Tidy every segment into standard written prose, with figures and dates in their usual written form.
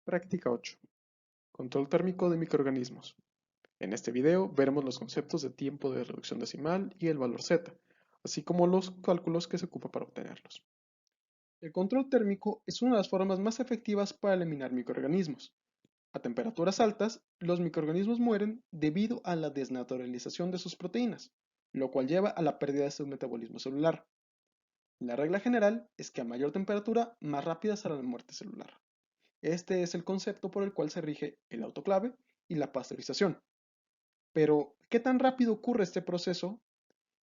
Práctica 8. Control térmico de microorganismos. En este video veremos los conceptos de tiempo de reducción decimal y el valor Z, así como los cálculos que se ocupan para obtenerlos. El control térmico es una de las formas más efectivas para eliminar microorganismos. A temperaturas altas, los microorganismos mueren debido a la desnaturalización de sus proteínas, lo cual lleva a la pérdida de su metabolismo celular. La regla general es que a mayor temperatura, más rápida será la muerte celular. Este es el concepto por el cual se rige el autoclave y la pasteurización. Pero, ¿qué tan rápido ocurre este proceso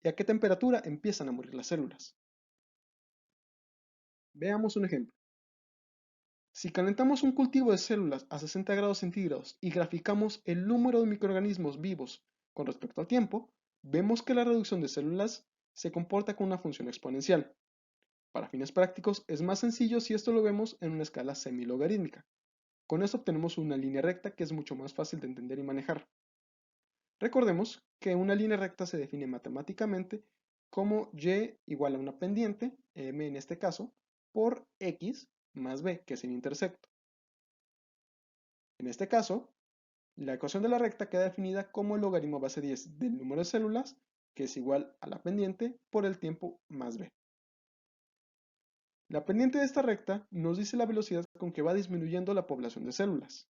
y a qué temperatura empiezan a morir las células? Veamos un ejemplo. Si calentamos un cultivo de células a 60 grados centígrados y graficamos el número de microorganismos vivos con respecto al tiempo, vemos que la reducción de células se comporta con una función exponencial. Para fines prácticos es más sencillo si esto lo vemos en una escala semilogarítmica. Con esto obtenemos una línea recta que es mucho más fácil de entender y manejar. Recordemos que una línea recta se define matemáticamente como y igual a una pendiente, m en este caso, por x más b, que es el intersecto. En este caso, la ecuación de la recta queda definida como el logaritmo base 10 del número de células, que es igual a la pendiente por el tiempo más b. La pendiente de esta recta nos dice la velocidad con que va disminuyendo la población de células.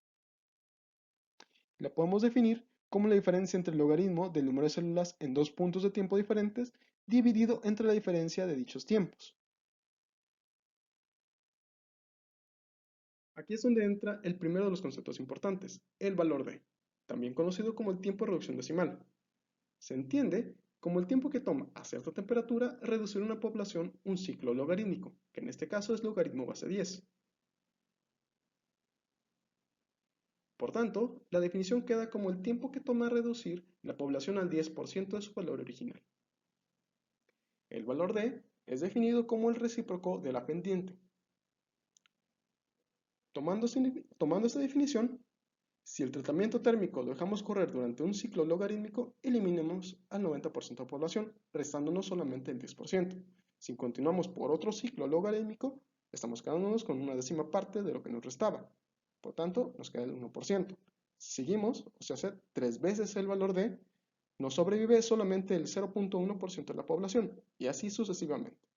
La podemos definir como la diferencia entre el logaritmo del número de células en dos puntos de tiempo diferentes dividido entre la diferencia de dichos tiempos. Aquí es donde entra el primero de los conceptos importantes, el valor d, también conocido como el tiempo de reducción decimal. Se entiende como el tiempo que toma a cierta temperatura reducir una población un ciclo logarítmico, que en este caso es logaritmo base 10. Por tanto, la definición queda como el tiempo que toma reducir la población al 10% de su valor original. El valor d es definido como el recíproco de la pendiente. Tomando esta definición, si el tratamiento térmico lo dejamos correr durante un ciclo logarítmico, eliminamos al 90% de la población, restándonos solamente el 10%. Si continuamos por otro ciclo logarítmico, estamos quedándonos con una décima parte de lo que nos restaba. Por tanto, nos queda el 1%. Si seguimos, o sea, hace 3 veces el valor d, nos sobrevive solamente el 0.1% de la población, y así sucesivamente.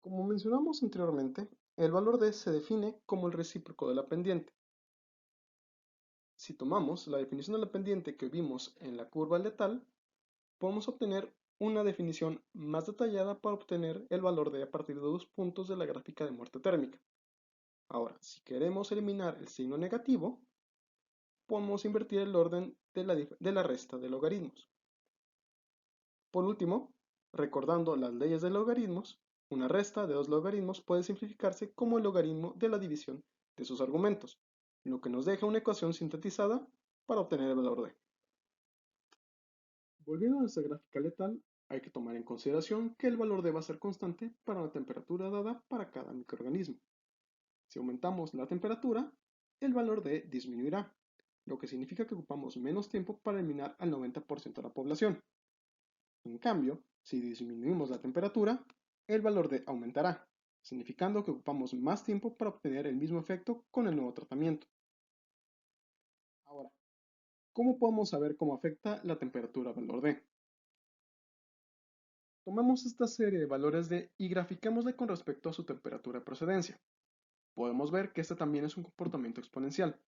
Como mencionamos anteriormente, el valor d se define como el recíproco de la pendiente. Si tomamos la definición de la pendiente que vimos en la curva letal, podemos obtener una definición más detallada para obtener el valor d a partir de dos puntos de la gráfica de muerte térmica. Ahora, si queremos eliminar el signo negativo, podemos invertir el orden de la resta de logaritmos. Por último, recordando las leyes de logaritmos, una resta de dos logaritmos puede simplificarse como el logaritmo de la división de sus argumentos, lo que nos deja una ecuación sintetizada para obtener el valor d. Volviendo a nuestra gráfica letal, hay que tomar en consideración que el valor d va a ser constante para la temperatura dada para cada microorganismo. Si aumentamos la temperatura, el valor d disminuirá, lo que significa que ocupamos menos tiempo para eliminar al 90% de la población. En cambio, si disminuimos la temperatura, el valor d aumentará, significando que ocupamos más tiempo para obtener el mismo efecto con el nuevo tratamiento. Ahora, ¿cómo podemos saber cómo afecta la temperatura al valor d? Tomamos esta serie de valores d y grafiquémosla con respecto a su temperatura de procedencia. Podemos ver que este también es un comportamiento exponencial,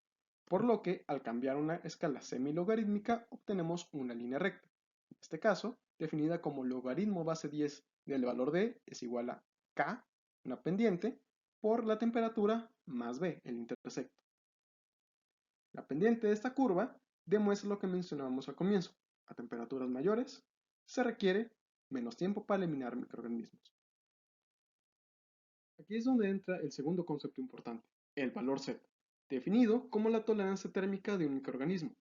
por lo que al cambiar una escala semilogarítmica obtenemos una línea recta. En este caso, definida como logaritmo base 10 del valor d es igual a k, una pendiente, por la temperatura más b, el intersecto. La pendiente de esta curva demuestra lo que mencionábamos al comienzo. A temperaturas mayores se requiere menos tiempo para eliminar microorganismos. Aquí es donde entra el segundo concepto importante, el valor Z, definido como la tolerancia térmica de un microorganismo.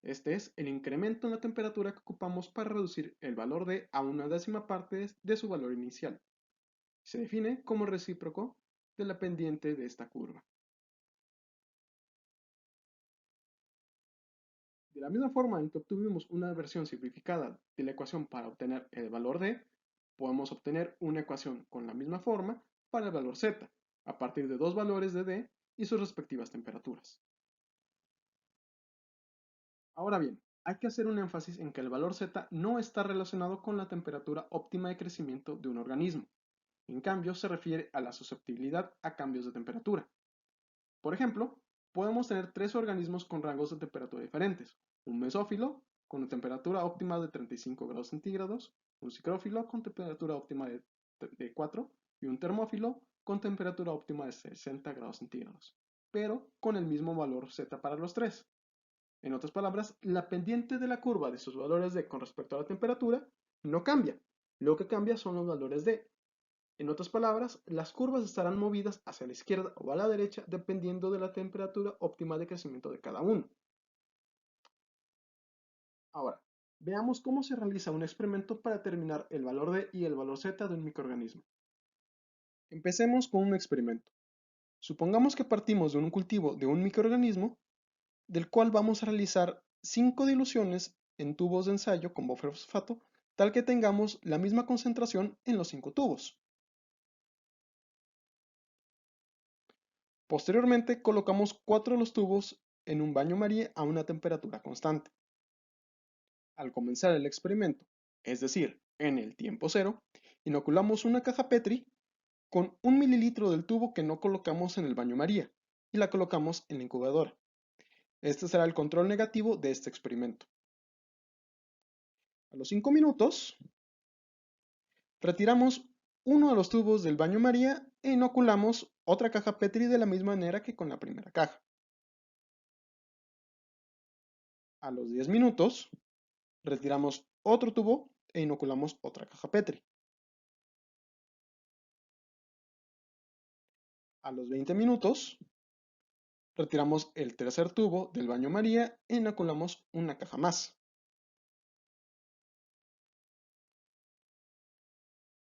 Este es el incremento en la temperatura que ocupamos para reducir el valor D a una décima parte de su valor inicial. Se define como recíproco de la pendiente de esta curva. De la misma forma en que obtuvimos una versión simplificada de la ecuación para obtener el valor D, podemos obtener una ecuación con la misma forma para el valor Z, a partir de dos valores de D y sus respectivas temperaturas. Ahora bien, hay que hacer un énfasis en que el valor Z no está relacionado con la temperatura óptima de crecimiento de un organismo. En cambio, se refiere a la susceptibilidad a cambios de temperatura. Por ejemplo, podemos tener tres organismos con rangos de temperatura diferentes. Un mesófilo con una temperatura óptima de 35 grados centígrados, un psicrófilo con temperatura óptima de 4 y un termófilo con temperatura óptima de 60 grados centígrados, pero con el mismo valor Z para los tres. En otras palabras, la pendiente de la curva de sus valores D con respecto a la temperatura no cambia. Lo que cambia son los valores D. En otras palabras, las curvas estarán movidas hacia la izquierda o a la derecha dependiendo de la temperatura óptima de crecimiento de cada uno. Ahora, veamos cómo se realiza un experimento para determinar el valor D y el valor Z de un microorganismo. Empecemos con un experimento. Supongamos que partimos de un cultivo de un microorganismo del cual vamos a realizar 5 diluciones en tubos de ensayo con buffer fosfato, tal que tengamos la misma concentración en los 5 tubos. Posteriormente colocamos 4 de los tubos en un baño María a una temperatura constante. Al comenzar el experimento, es decir, en el tiempo cero, inoculamos una caja Petri con 1 mililitro del tubo que no colocamos en el baño María y la colocamos en la incubadora. Este será el control negativo de este experimento. A los 5 minutos, retiramos uno de los tubos del baño María e inoculamos otra caja Petri de la misma manera que con la primera caja. A los 10 minutos, retiramos otro tubo e inoculamos otra caja Petri. A los 20 minutos, retiramos el tercer tubo del baño María e inoculamos una caja más.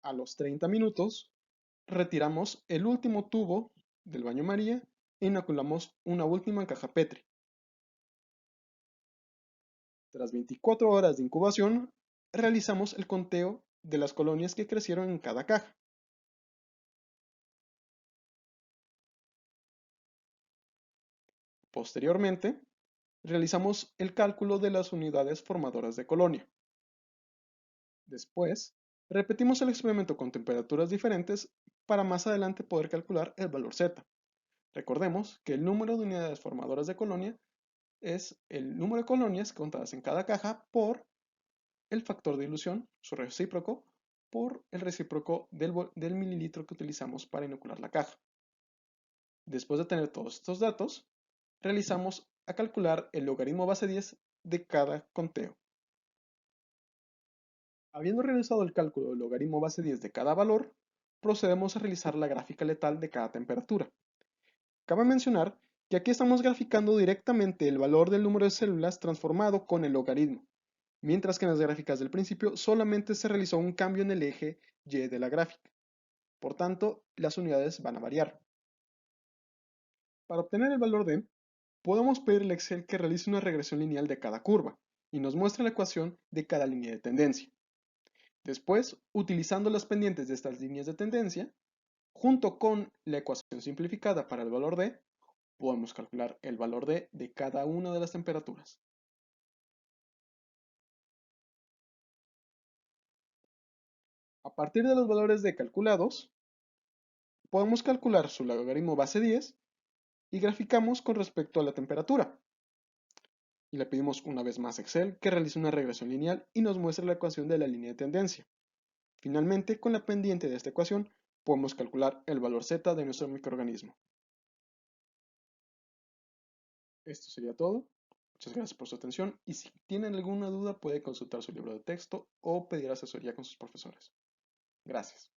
A los 30 minutos, retiramos el último tubo del baño María e inoculamos una última caja Petri. Tras 24 horas de incubación, realizamos el conteo de las colonias que crecieron en cada caja. Posteriormente, realizamos el cálculo de las unidades formadoras de colonia. Después, repetimos el experimento con temperaturas diferentes para más adelante poder calcular el valor Z. Recordemos que el número de unidades formadoras de colonia es el número de colonias contadas en cada caja por el factor de dilución, su recíproco, por el recíproco del mililitro que utilizamos para inocular la caja. Después de tener todos estos datos, realizamos a calcular el logaritmo base 10 de cada conteo. Habiendo realizado el cálculo del logaritmo base 10 de cada valor, procedemos a realizar la gráfica letal de cada temperatura. Cabe mencionar que aquí estamos graficando directamente el valor del número de células transformado con el logaritmo, mientras que en las gráficas del principio solamente se realizó un cambio en el eje Y de la gráfica. Por tanto, las unidades van a variar. Para obtener el valor D, podemos pedirle a Excel que realice una regresión lineal de cada curva y nos muestre la ecuación de cada línea de tendencia. Después, utilizando las pendientes de estas líneas de tendencia, junto con la ecuación simplificada para el valor D, podemos calcular el valor D de cada una de las temperaturas. A partir de los valores D calculados, podemos calcular su logaritmo base 10 y graficamos con respecto a la temperatura. Y le pedimos una vez más a Excel que realice una regresión lineal y nos muestre la ecuación de la línea de tendencia. Finalmente, con la pendiente de esta ecuación, podemos calcular el valor Z de nuestro microorganismo. Esto sería todo. Muchas gracias por su atención y si tienen alguna duda puede consultar su libro de texto o pedir asesoría con sus profesores. Gracias.